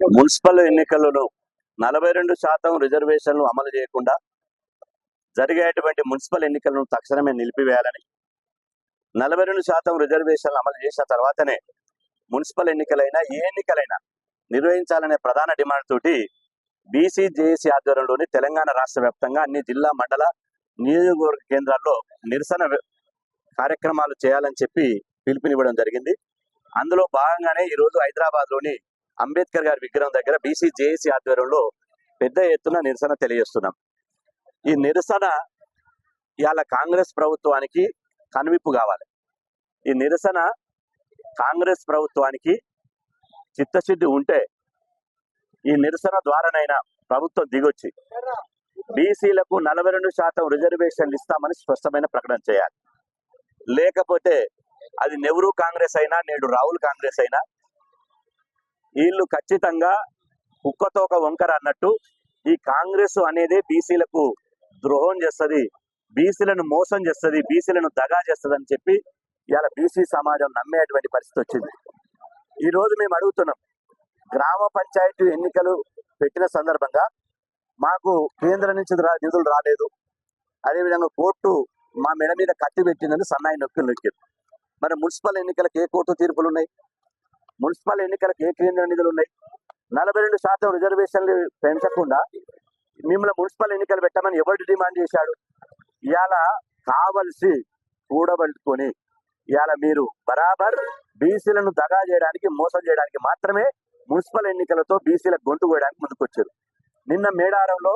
Municipal ఎన్నికలలో 42% రిజర్వేషన్లు అమలు చేయకుండా జరిగేటువంటి మున్సిపల్ ఎన్నికలను తక్షణమే నిలిపివేయాలని, 42% రిజర్వేషన్లు అమలు చేసిన తర్వాతనే మున్సిపల్ ఎన్నికలైనా ఏ ఎన్నికలైనా నిర్వహించాలనే ప్రధాన డిమాండ్ తోటి బీసీ జేఏసీ ఆధ్వర్యంలోని తెలంగాణ రాష్ట్ర వ్యాప్తంగా అన్ని జిల్లా మండల నియోజకవర్గ కేంద్రాల్లో నిరసన కార్యక్రమాలు చేయాలని చెప్పి పిలుపునివ్వడం జరిగింది. అందులో భాగంగానే ఈరోజు హైదరాబాద్లోని అంబేద్కర్ గారి విగ్రహం దగ్గర బీసీ జేఏసీ ఆధ్వర్యంలో పెద్ద ఎత్తున నిరసన తెలియజేస్తున్నాం. ఈ నిరసన ఇవాళ కాంగ్రెస్ ప్రభుత్వానికి కనువిప్పు కావాలి. ఈ నిరసన కాంగ్రెస్ ప్రభుత్వానికి చిత్తశుద్ధి ఉంటే ఈ నిరసన ద్వారానైనా ప్రభుత్వం దిగొచ్చి బీసీలకు 42% రిజర్వేషన్లు ఇస్తామని స్పష్టమైన ప్రకటన చేయాలి. లేకపోతే అది నెహ్రూ కాంగ్రెస్ అయినా నేడు రాహుల్ కాంగ్రెస్ అయినా వీళ్ళు ఖచ్చితంగా కుక్కతోక వంకర అన్నట్టు ఈ కాంగ్రెస్ అనేది బీసీలకు ద్రోహం చేస్తుంది, బీసీలను మోసం చేస్తుంది, బీసీలను దగా చేస్తుంది అని చెప్పి ఇవాళ బీసీ సమాజం నమ్మేటువంటి పరిస్థితి వచ్చింది. ఈరోజు మేము అడుగుతున్నాం, గ్రామ పంచాయతీ ఎన్నికలు పెట్టిన సందర్భంగా మాకు కేంద్రం నుంచి నిధులు రాలేదు, అదేవిధంగా కోర్టు మా మెడ మీద కత్తి పెట్టిందని సన్నాయి నొక్కింది. మరి మున్సిపల్ ఎన్నికలకు ఏ కోర్టు తీర్పులు ఉన్నాయి? మున్సిపల్ ఎన్నికలకు ఏ కేంద్ర నిధులు ఉన్నాయి? 42% రిజర్వేషన్లు పెంచకుండా మిమ్మల్ని మున్సిపల్ ఎన్నికలు పెట్టమని ఎవరు డిమాండ్ చేశాడు? ఇవాళ కావలసి కూడబట్టుకొని ఇవాళ మీరు బరాబర్ బీసీలను దగా చేయడానికి, మోసం చేయడానికి మాత్రమే మున్సిపల్ ఎన్నికలతో బీసీలకు గొంతు కోయడానికి ముందుకొచ్చారు. నిన్న మేడారంలో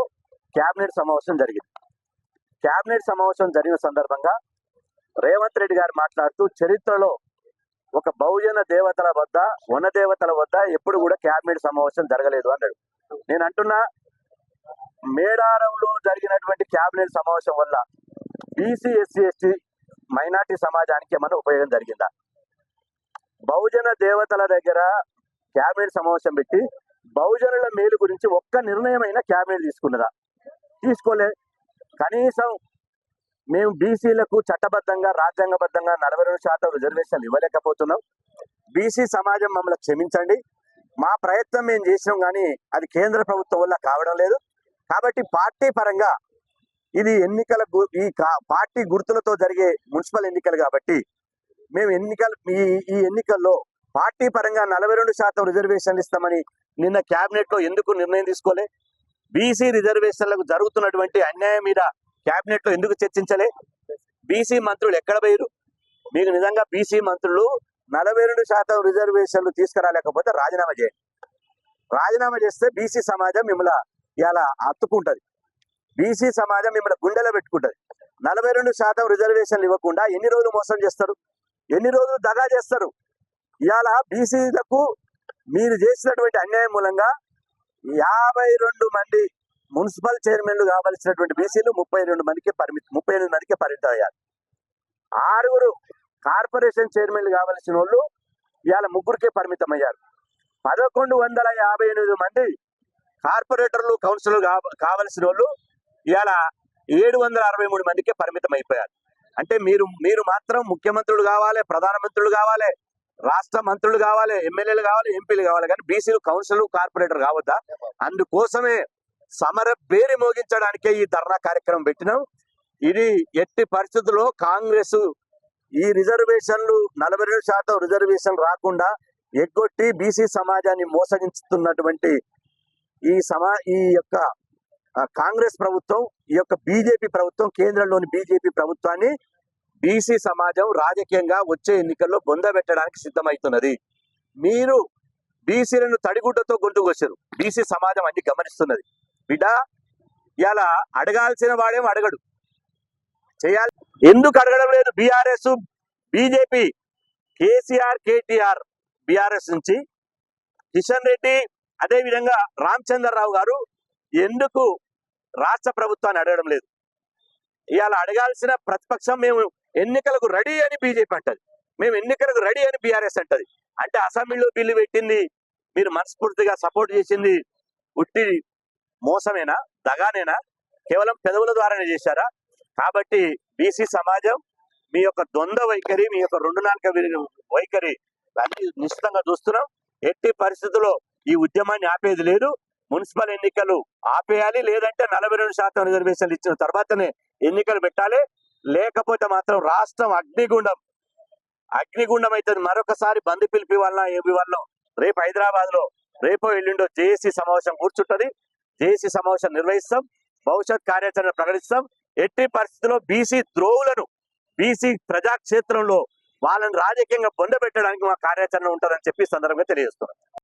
కేబినెట్ సమావేశం జరిగింది. కేబినెట్ సమావేశం జరిగిన సందర్భంగా రేవంత్ రెడ్డి గారు మాట్లాడుతూ చరిత్రలో ఒక బహుజన దేవతల వద్ద, వన దేవతల వద్ద ఎప్పుడు కూడా కేబినెట్ సమావేశం జరగలేదు అన్నాడు. నేను అంటున్నా, మేడారంలో జరిగినటువంటి కేబినెట్ సమావేశం వల్ల బీసీ ఎస్సీ ఎస్టీ మైనార్టీ సమాజానికి ఏమన్నా ఉపయోగం జరిగిందా? బహుజన దేవతల దగ్గర కేబినెట్ సమావేశం పెట్టి బహుజనుల మేలు గురించి ఒక్క నిర్ణయమైనా కేబినెట్ తీసుకున్నదా? తీసుకోలే. కనీసం మేము బీసీలకు చట్టబద్ధంగా, రాజ్యాంగబద్ధంగా 42% రిజర్వేషన్లు ఇవ్వలేకపోతున్నాం. బీసీ సమాజం మమ్మల్ని క్షమించండి, మా ప్రయత్నం మేము చేసినాం కానీ అది కేంద్ర ప్రభుత్వం వల్ల కావడం లేదు. కాబట్టి పార్టీ పరంగా ఇది ఎన్నికల ఈ పార్టీ గుర్తులతో జరిగే మున్సిపల్ ఎన్నికలు కాబట్టి మేము ఈ ఎన్నికల్లో పార్టీ పరంగా 42% రిజర్వేషన్లు ఇస్తామని నిన్న క్యాబినెట్ లో ఎందుకు నిర్ణయం తీసుకోలే? బీసీ రిజర్వేషన్లకు జరుగుతున్నటువంటి అన్యాయం మీద క్యాబినెట్ లో ఎందుకు చర్చించలే? బీసీ మంత్రులు ఎక్కడ పోయారు? మీకు నిజంగా బీసీ మంత్రులు 42% రిజర్వేషన్లు తీసుకురాలేకపోతే రాజీనామా చేయండి. రాజీనామా చేస్తే బీసీ సమాజం మిమ్మల్ని ఇలా హత్తుకుంటది, బీసీ సమాజం మిమ్మల్ని గుండెలో పెట్టుకుంటది. 42% రిజర్వేషన్లు ఇవ్వకుండా ఎన్ని రోజులు మోసం చేస్తారు, ఎన్ని రోజులు దగా చేస్తారు? ఇవాళ బీసీలకు మీరు చేసినటువంటి అన్యాయం మూలంగా 52 మంది మున్సిపల్ చైర్మన్లు కావలసినటువంటి బీసీలు 38 మందికి పరిమితం అయ్యారు. 6 కార్పొరేషన్ చైర్మన్లు కావలసిన వాళ్ళు ఇవాళ 3కే పరిమితం అయ్యారు. 1158 మంది కార్పొరేటర్లు, కౌన్సిలర్లు కావలసిన వాళ్ళు ఇవాళ 763 మందికే పరిమితం అయిపోయారు. అంటే మీరు మాత్రం ముఖ్యమంత్రులు కావాలి, ప్రధానమంత్రులు కావాలి, రాష్ట్ర మంత్రులు కావాలి, ఎమ్మెల్యేలు కావాలి, ఎంపీలు కావాలి, కానీ బీసీలు కౌన్సిలర్, కార్పొరేటర్ కావద్దా? అందుకోసమే సమర బేరి మోగించడానికే ఈ ధర్నా కార్యక్రమం పెట్టినాం. ఇది ఎట్టి పరిస్థితుల్లో కాంగ్రెస్ ఈ రిజర్వేషన్లు 42% రిజర్వేషన్ రాకుండా ఎగ్గొట్టి బీసీ సమాజాన్ని మోసగించుతున్నటువంటి ఈ యొక్క కాంగ్రెస్ ప్రభుత్వం, ఈ యొక్క బీజేపీ ప్రభుత్వం, కేంద్రంలోని బీజేపీ ప్రభుత్వాన్ని బీసీ సమాజం రాజకీయంగా వచ్చే ఎన్నికల్లో బొందబెట్టడానికి సిద్ధమవుతున్నది. మీరు బీసీలను తడిగుడ్డతో గొంతుకొచ్చారు. బీసీ సమాజం అన్ని గమనిస్తున్నది. బిడ్డ, ఇలా అడగాల్సిన వాడేం అడగడు, చేయాలి ఎందుకు అడగడం లేదు? BRS, BJP, KCR, KTR BRS నుంచి, కిషన్ రెడ్డి, అదేవిధంగా రామచంద్రరావు గారు ఎందుకు రాష్ట్ర ప్రభుత్వాన్ని అడగడం లేదు? ఇవాళ అడగాల్సిన ప్రతిపక్షం మేము ఎన్నికలకు రెడీ అని బీజేపీ అంటది, మేము ఎన్నికలకు రెడీ అని బీఆర్ఎస్ అంటది. అంటే అసెంబ్లీలో బిల్లు పెట్టింది మీరు మనస్ఫూర్తిగా సపోర్ట్ చేసింది ఉట్టి మోసమేనా, దగానేనా, కేవలం పెదవుల ద్వారానే చేశారా? కాబట్టి బీసీ సమాజం మీ యొక్క ద్వంద్వ వైఖరి, మీ యొక్క 2 నాలుక వైఖరి అన్ని నిశ్చితంగా చూస్తున్నాం. ఎట్టి పరిస్థితుల్లో ఈ ఉద్యమాన్ని ఆపేది లేదు. మున్సిపల్ ఎన్నికలు ఆపేయాలి, లేదంటే 42% రిజర్వేషన్లు ఇచ్చిన తర్వాతనే ఎన్నికలు పెట్టాలి. లేకపోతే మాత్రం రాష్ట్రం అగ్నిగుండం అవుతుంది. మరొకసారి బంద్ పిలిపి వల్ల ఏమి వల్ల రేపు హైదరాబాద్ లో రేపో ఎల్లుండో జేఏసీ సమావేశం కూర్చుంటది. జేఏసీ సమావేశం నిర్వహిస్తాం, భవిష్యత్ కార్యాచరణ ప్రకటిస్తాం. ఎట్టి పరిస్థితుల్లో బీసీ ద్రోవులను, బీసీ ప్రజాక్షేత్రంలో వాళ్ళని రాజకీయంగా బొందబెట్టడానికి మా కార్యాచరణ ఉంటుందని చెప్పి సందర్భంగా తెలియజేస్తున్నాం.